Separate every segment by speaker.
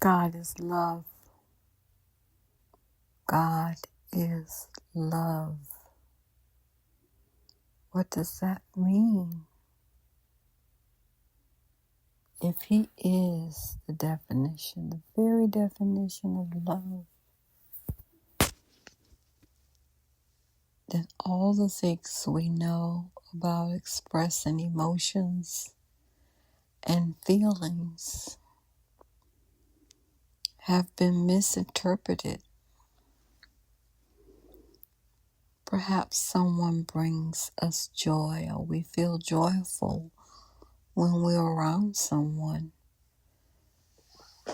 Speaker 1: God is love. God is love. What does that mean? If He is the definition, the very definition of love, then all the things we know about expressing emotions and feelings have been misinterpreted. Perhaps someone brings us joy, or we feel joyful when we're around someone.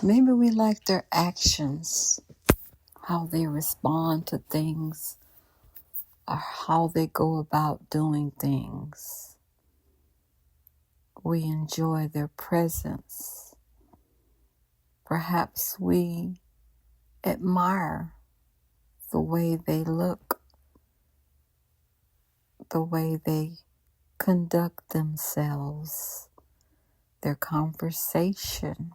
Speaker 1: Maybe we like their actions, how they respond to things, or how they go about doing things. We enjoy their presence. Perhaps we admire the way they look, the way they conduct themselves, their conversation.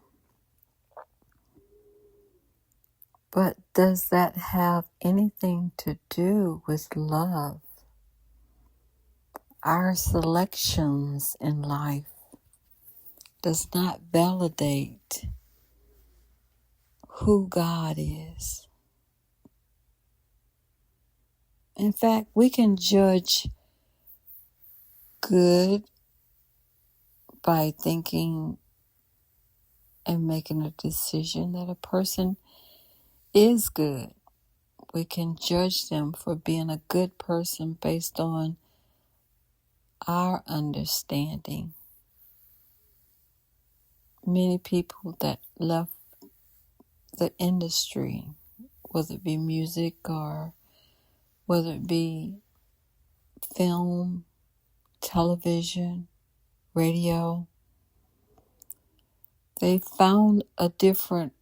Speaker 1: But does that have anything to do with love? Our selections in life does not validate who God is. In fact, we can judge good by thinking and making a decision that a person is good. We can judge them for being a good person based on our understanding. Many people that left the industry, whether it be music or whether it be film, television, radio, they found a different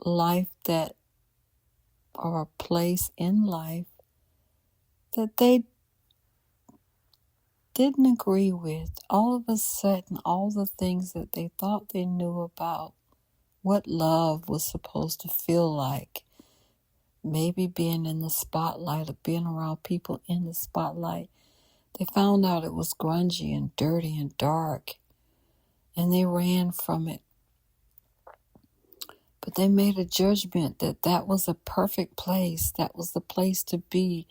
Speaker 1: life that, or a place in life that they didn't agree with. All of a sudden, all the things that they thought they knew about what love was supposed to feel like, maybe being in the spotlight or being around people in the spotlight, they found out it was grungy and dirty and dark, and they ran from it. But they made a judgment that that was a perfect place. That was the place to be.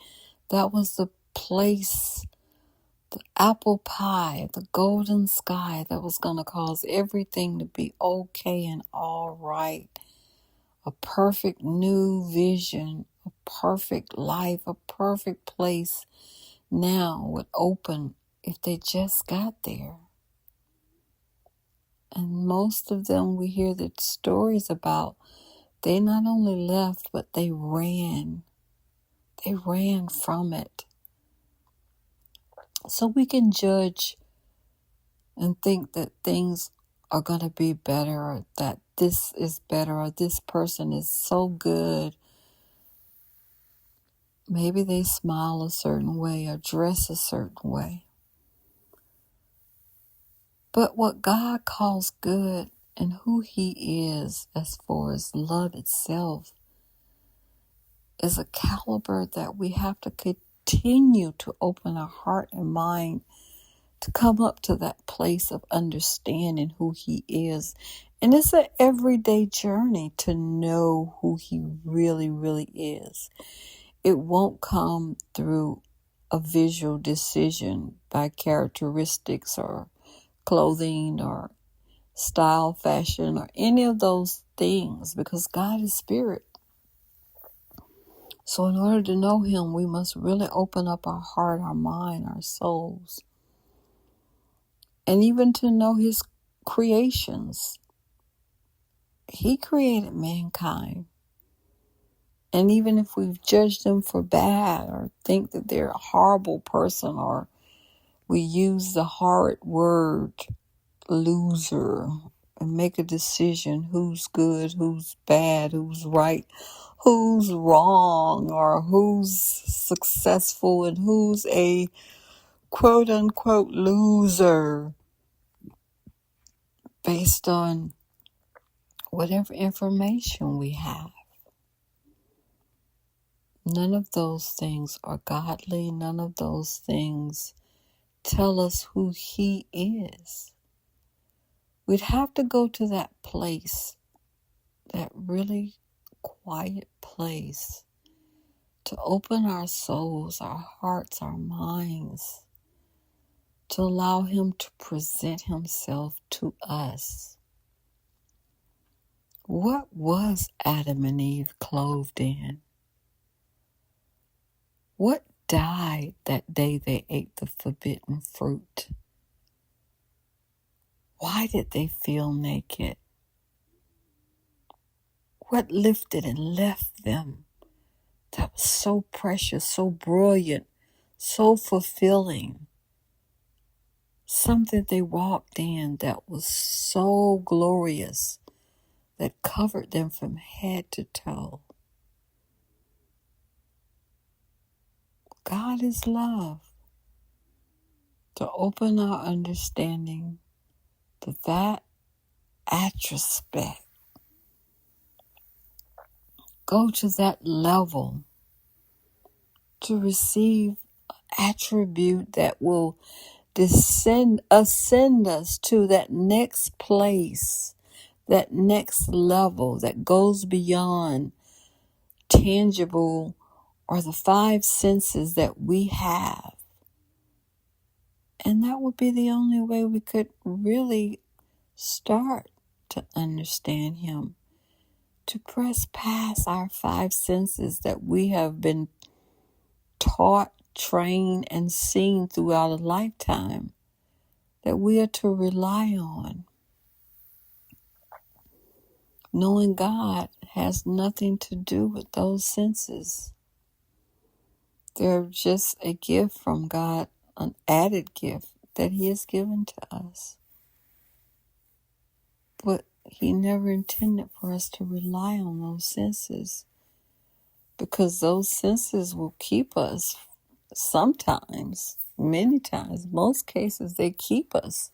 Speaker 1: That was the place, the apple pie, the golden sky that was going to cause everything to be okay and all right. A perfect new vision, a perfect life, a perfect place now would open if they just got there. And most of them we hear the stories about, they not only left, but they ran. They ran from it. So we can judge and think that things are going to be better, or that this is better, or this person is so good. Maybe they smile a certain way or dress a certain way. But what God calls good and who He is as far as love itself is a caliber that we have to continue to open our heart and mind to come up to that place of understanding who He is. And it's an everyday journey to know who He really, really is. It won't come through a visual decision by characteristics or clothing or style, fashion, or any of those things, because God is spirit. So in order to know Him, we must really open up our heart, our mind, our souls. And even to know His creations. He created mankind. And even if we've judged them for bad or think that they're a horrible person, or we use the hard word loser and make a decision who's good, who's bad, who's right, who's wrong, or who's successful and who's a quote unquote loser based on whatever information we have. None of those things are godly. None of those things tell us who He is. We'd have to go to that place, that really quiet place, to open our souls, our hearts, our minds, to allow Him to present Himself to us. What was Adam and Eve clothed in? What died that day they ate the forbidden fruit? Why did they feel naked? What lifted and left them that was so precious, so brilliant, so fulfilling? Something they walked in that was so glorious that covered them from head to toe. God is love. To open our understanding to that aspect, go to that level to receive attribute that will ascend us to that next place, that next level that goes beyond tangible or the five senses that we have. And that would be the only way we could really start to understand Him, to press past our five senses that we have been taught, trained, and seen throughout a lifetime, that we are to rely on. Knowing God has nothing to do with those senses. They're just a gift from God, an added gift that He has given to us. But He never intended for us to rely on those senses, because those senses will keep us sometimes, many times, most cases, they keep us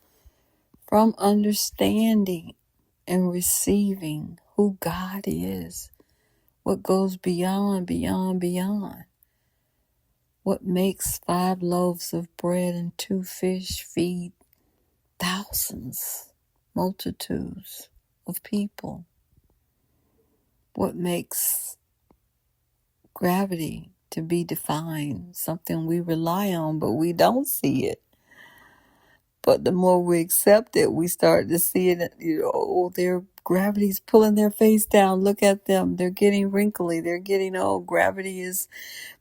Speaker 1: from understanding and receiving who God is, what goes beyond, beyond, beyond. What makes 5 loaves of bread and 2 fish feed thousands, multitudes of people? What makes gravity to be defined, something we rely on, but we don't see it? But the more we accept it, we start to see it. Their gravity's pulling their face down. Look at them. They're getting wrinkly. They're getting old. Gravity is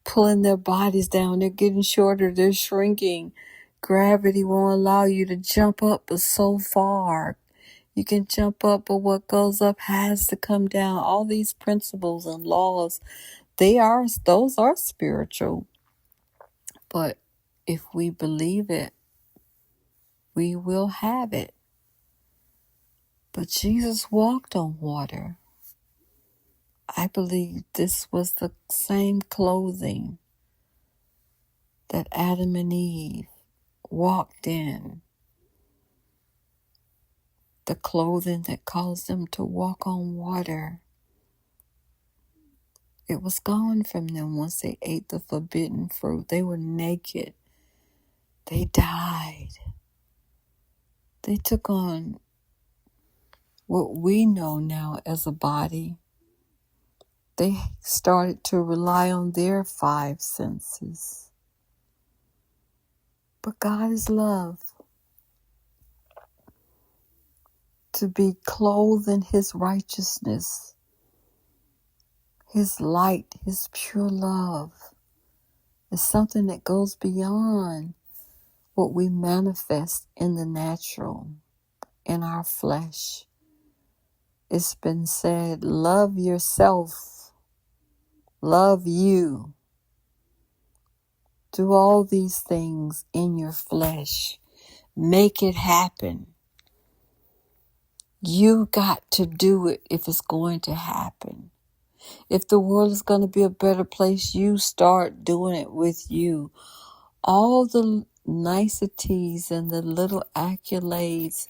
Speaker 1: pulling their bodies down. They're getting shorter. They're shrinking. Gravity won't allow you to jump up but so far. You can jump up, but what goes up has to come down. All these principles and laws, those are spiritual. But if we believe it, we will have it. But Jesus walked on water. I believe this was the same clothing that Adam and Eve walked in. The clothing that caused them to walk on water. It was gone from them once they ate the forbidden fruit. They were naked. They died. They took on what we know now as a body. They started to rely on their 5 senses. But God is love. To be clothed in His righteousness, His light, His pure love is something that goes beyond what we manifest in the natural, in our flesh. It's been said, love yourself, love you. Do all these things in your flesh. Make it happen. You got to do it if it's going to happen. If the world is going to be a better place, you start doing it with you. All the niceties and the little accolades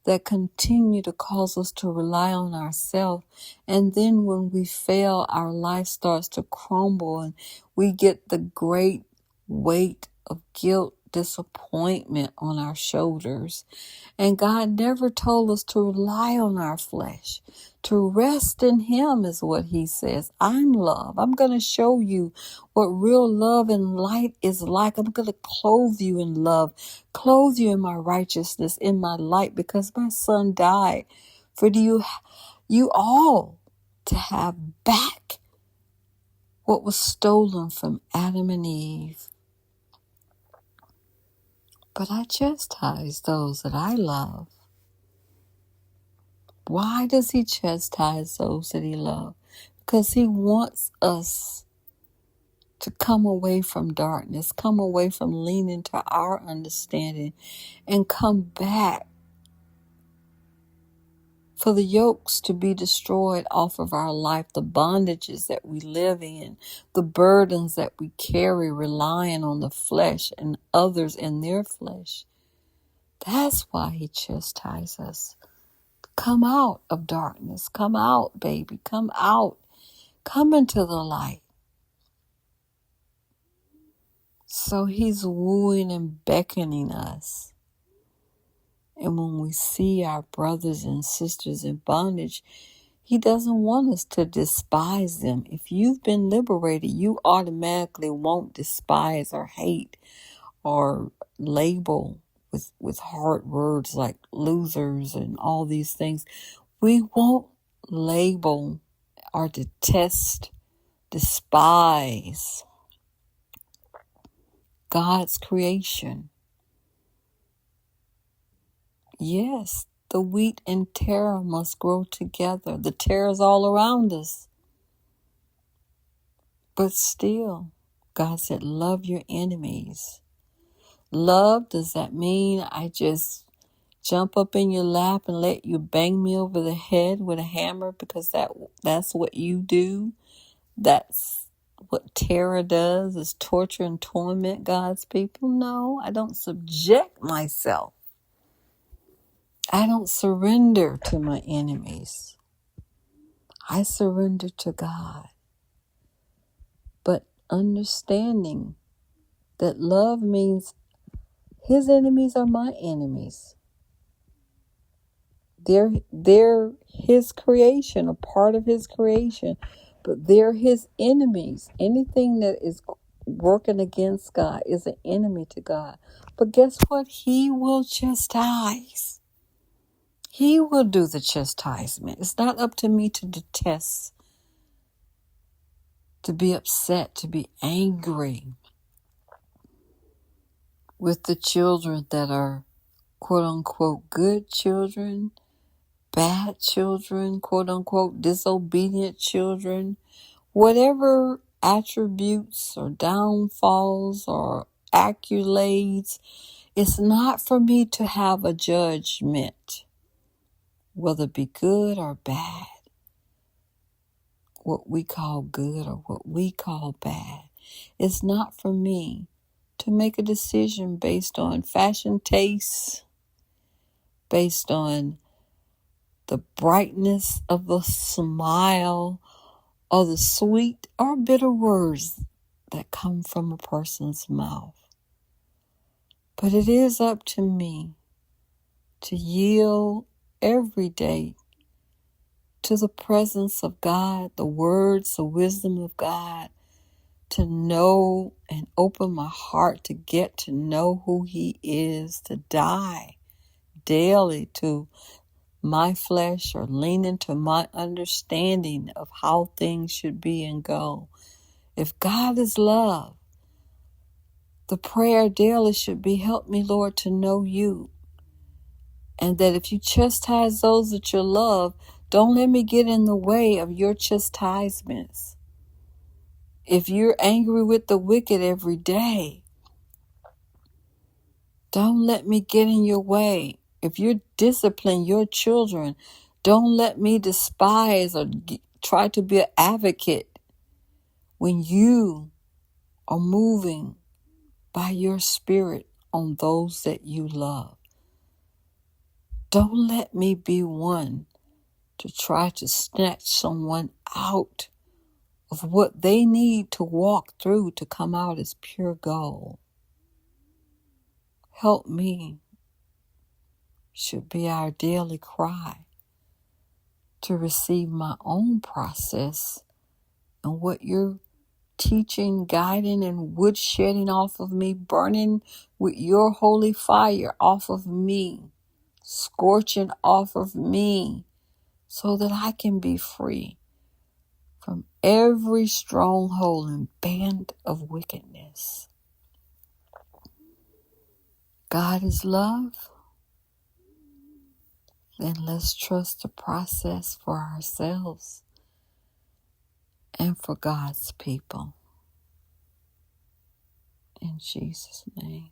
Speaker 1: that continue to cause us to rely on ourselves. And then when we fail, our life starts to crumble and we get the great weight of guilt, disappointment on our shoulders. And God never told us to rely on our flesh. To rest in Him is what He says. I'm love. I'm going to show you what real love and light is like. I'm going to clothe you in love, clothe you in my righteousness, in my light, because my Son died for you all to have back what was stolen from Adam and Eve. But I chastise those that I love. Why does He chastise those that He loves? Because He wants us to come away from darkness, come away from leaning to our understanding, and come back for the yokes to be destroyed off of our life, the bondages that we live in, the burdens that we carry relying on the flesh and others in their flesh. That's why He chastises us. Come out of darkness. Come out, baby. Come out. Come into the light. So He's wooing and beckoning us. And when we see our brothers and sisters in bondage, He doesn't want us to despise them. If you've been liberated, you automatically won't despise or hate or label with hard words like losers and all these things. We won't label or detest, despise God's creation. Yes, the wheat and tare must grow together. The tare is all around us. But still, God said, love your enemies. Love, does that mean I just jump up in your lap and let you bang me over the head with a hammer because that's what you do? That's what terror does, is torture and torment God's people? No, I don't subject myself. I don't surrender to my enemies. I surrender to God. But understanding that love means His enemies are my enemies. They're His creation, a part of His creation, but they're His enemies. Anything that is working against God is an enemy to God. But guess what? He will chastise. He will do the chastisement. It's not up to me to detest, to be upset, to be angry with the children that are quote unquote good children, bad children, quote unquote disobedient children, whatever attributes or downfalls or accolades. It's not for me to have a judgment, whether it be good or bad, what we call good or what we call bad. It's not for me to make a decision based on fashion tastes, based on the brightness of a smile, or the sweet or bitter words that come from a person's mouth. But it is up to me to yield every day to the presence of God, the words, the wisdom of God, to know and open my heart to get to know who He is, to die daily to my flesh or lean into my understanding of how things should be and go. If God is love, the prayer daily should be, help me, Lord, to know you. And that if you chastise those that you love, don't let me get in the way of your chastisements. If you're angry with the wicked every day, don't let me get in your way. If you discipline your children, don't let me despise or try to be an advocate when you are moving by your spirit on those that you love. Don't let me be one to try to snatch someone out of what they need to walk through to come out as pure gold. Help me should be our daily cry to receive my own process and what you're teaching, guiding, and woodshedding off of me, burning with your holy fire off of me, scorching off of me, so that I can be free from every stronghold and band of wickedness. God is love. Then let's trust the process for ourselves and for God's people. In Jesus' name.